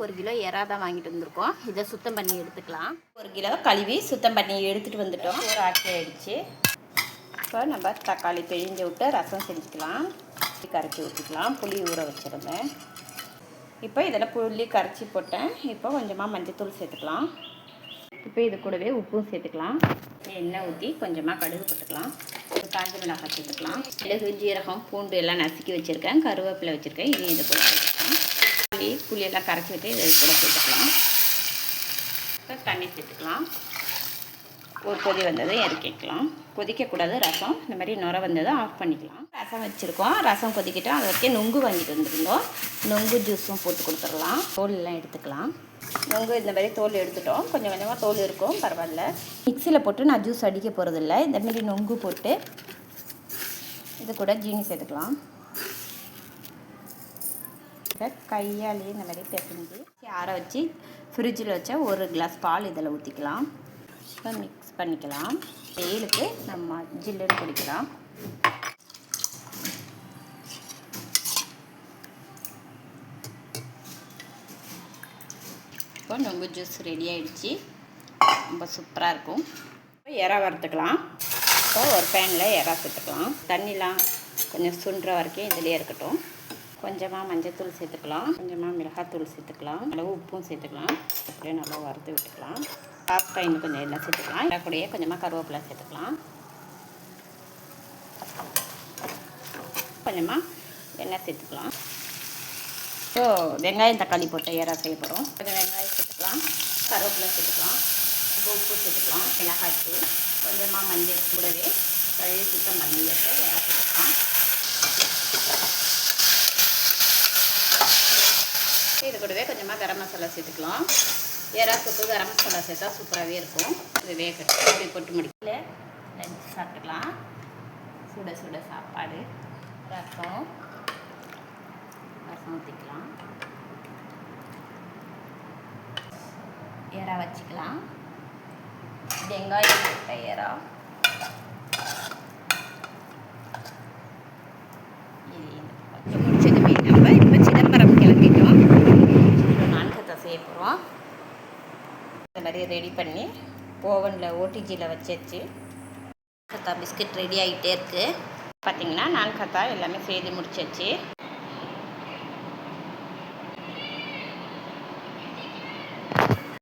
1 kilo எறா தான் வாங்கிட்டு வந்திருக்கோம். இதை சுத்தம் பண்ணி எடுத்துக்கலாம். 1 கிலோ கழுவி சுத்தம் பண்ணி எடுத்துகிட்டு வந்துட்டோம். ஒரு ஆக்கி ஆகிடுச்சு. இப்போ நம்ம தக்காளி பிழிஞ்சு விட்டு ரசம் செஞ்சுக்கலாம். கரைச்சி ஊற்றிக்கலாம். புளி ஊற வச்சுருந்தேன். இப்போ இதில் புளி கரைச்சி போட்டேன். இப்போ கொஞ்சமாக மஞ்சத்தூள் சேர்த்துக்கலாம். இப்போ இது கூடவே உப்பும் சேர்த்துக்கலாம். எண்ணெய் ஊற்றி கொஞ்சமாக கடுகு போட்டுக்கலாம். காஞ்ச மிளகாய் சேர்த்துக்கலாம். மிளகு, ஜீரகம், பூண்டு எல்லாம் நசுக்கி வச்சுருக்கேன். கருவேப்பிலை வச்சுருக்கேன். இதையும் இது கூட சேர்த்துக்கலாம். புளியெல்லாம் கரைச்சி விட்டு இதை கூட சேர்த்துக்கலாம். இப்போ தண்ணி சேர்த்துக்கலாம். ஒரு கொதி வந்ததும் இறக்கிக்கலாம். கொதிக்கக்கூடாது ரசம். இந்த மாதிரி நுர வந்ததும் ஆஃப் பண்ணிக்கலாம். ரசம் வச்சுருக்கோம். ரசம் கொதிக்கிட்டோம். அது வரைக்கும் நொங்கு வாங்கிட்டு வந்துருந்தோம். நொங்கு ஜூஸும் போட்டு கொடுத்துடலாம். தோலெல்லாம் எடுத்துக்கலாம். நொங்கு இந்த மாதிரி தோல் எடுத்துட்டோம். கொஞ்சம் கொஞ்சமாக தோல் இருக்கும், பரவாயில்ல. மிக்சியில் போட்டு நான் ஜூஸ் அடிக்க போகிறதில்ல. இந்தமாரி நொங்கு போட்டு இது கூட ஜீனி சேர்த்துக்கலாம். கையாலேயே இந்த மாதிரி பிசைஞ்சு ஆற வச்சு ஃப்ரிட்ஜில் வச்சா 1 கிளாஸ் பால் இதில் ஊற்றிக்கலாம். இப்போ மிக்ஸ் பண்ணிக்கலாம். வெயிலுக்கு நம்ம ஜில்லுன்னு குடிக்கலாம். இப்போ நொங்கு ஜூஸ் ரெடி ஆகிடுச்சு. ரொம்ப சூப்பராக இருக்கும். இப்போ எறா வறுத்துக்கலாம். இப்போ ஒரு பேனில் எறா சேர்த்துக்கலாம். தண்ணிலாம் கொஞ்சம் சுண்டுற வரைக்கும் இதிலே இருக்கட்டும். கொஞ்சமாக மஞ்சத்தூள் சேர்த்துக்கலாம். கொஞ்சமாக மிளகாத்தூள் சேர்த்துக்கலாம். அளவு உப்பும் சேர்த்துக்கலாம். அப்படியே நல்லா வறுத்து விட்டுக்கலாம். லாஸ்ட்டாக இன்னும் கொஞ்சம் எண்ணெய் சேர்த்துக்கலாம். எண்ணெய் கூடயே கொஞ்சமாக கருவேப்பிலை சேர்த்துக்கலாம். கொஞ்சமாக எண்ணெய் சேர்த்துக்கலாம். ஸோ வெங்காயம் தக்காளி போட்டு எறா செய்ய போகிறோம். கொஞ்சம் வெங்காயம் சேர்த்துக்கலாம். கருவேப்பிலை சேர்த்துக்கலாம். உப்பு சேர்த்துக்கலாம். மிளகாய்த்தூள், கொஞ்சமாக மஞ்சள் கூடவே கழுவி சுத்தம் பண்ணி வச்சு எறா சேர்த்துக்கலாம். இது கூடவே கொஞ்சமாக கரம் மசாலா சேர்த்துக்கலாம். எறா சூப்பு கரம் மசாலா சேர்த்தா சூப்பராகவே இருக்கும். இது வேகட்டும். அப்படி போட்டு முடிக்கல லஞ்ச் சாப்பிட்டுக்கலாம். சுட சுட சாப்பாடு, ரசம் ஊற்றிக்கலாம். எறா வச்சுக்கலாம். வெங்காயம் போட்ட எறா. முடிச்சதுமே நம்ம இப்போ சிதம்பரம் கிளம்பிட்டோம். நான்கத்தை செய்ய போகிறோம். இந்த மாதிரி ரெடி பண்ணி ஓவனில் ஓடிஜியில் வச்சாச்சு. கத்தா பிஸ்கட் ரெடி ஆகிட்டே இருக்குது. பார்த்திங்கன்னா நான்கத்தா எல்லாமே செய்து முடிச்சாச்சு.